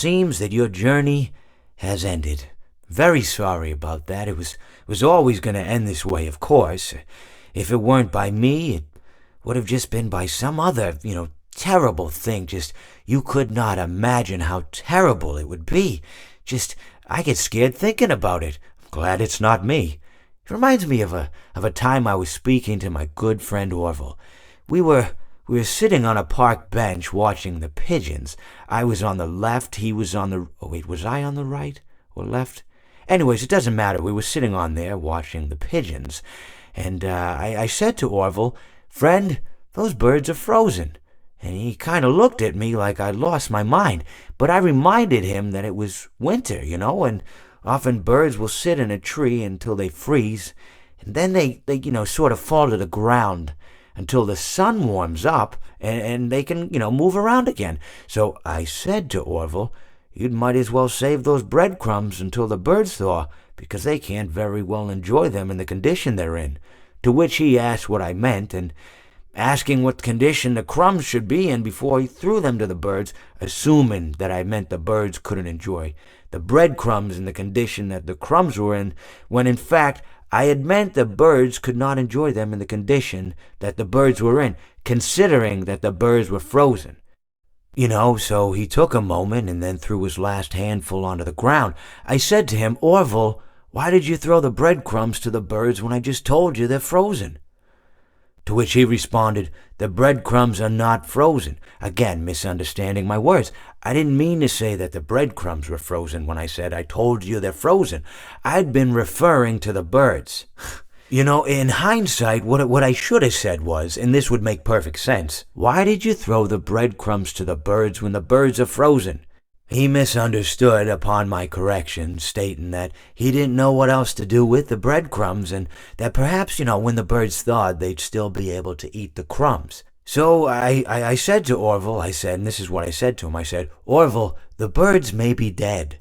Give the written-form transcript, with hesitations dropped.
seems that your journey has ended. Very sorry about that. It was always going to end this way, of course. If it weren't by me, it would have just been by some other, terrible thing. Just, you could not imagine how terrible it would be. Just, I get scared thinking about it. I'm glad it's not me. It reminds me of a time I was speaking to my good friend Orville. We were sitting on a park bench watching the pigeons. I was on the left, he was on the... Oh, wait, was I on the right or left? Anyways, it doesn't matter. We were sitting on there watching the pigeons. And I said to Orville, "Friend, those birds are frozen." And he kind of looked at me like I'd lost my mind. But I reminded him that it was winter, and often birds will sit in a tree until they freeze. And then they sort of fall to the ground until the sun warms up and they can, move around again. So I said to Orville, "You might as well save those breadcrumbs until the birds thaw, because they can't very well enjoy them in the condition they're in." To which he asked what I meant, and asking what condition the crumbs should be in before he threw them to the birds, assuming that I meant the birds couldn't enjoy the breadcrumbs in the condition that the crumbs were in, when in fact I had meant the birds could not enjoy them in the condition that the birds were in, considering that the birds were frozen. So he took a moment and then threw his last handful onto the ground. I said to him, "Orville, why did you throw the breadcrumbs to the birds when I just told you they're frozen?" To which he responded, "The breadcrumbs are not frozen." Again, misunderstanding my words. I didn't mean to say that the breadcrumbs were frozen when I said I told you they're frozen. I'd been referring to the birds. In hindsight, what I should have said was, and this would make perfect sense, "Why did you throw the breadcrumbs to the birds when the birds are frozen?" He misunderstood upon my correction, stating that he didn't know what else to do with the breadcrumbs, and that perhaps, when the birds thawed, they'd still be able to eat the crumbs. So I said to Orville, and this is what I said to him, I said, "Orville, the birds may be dead,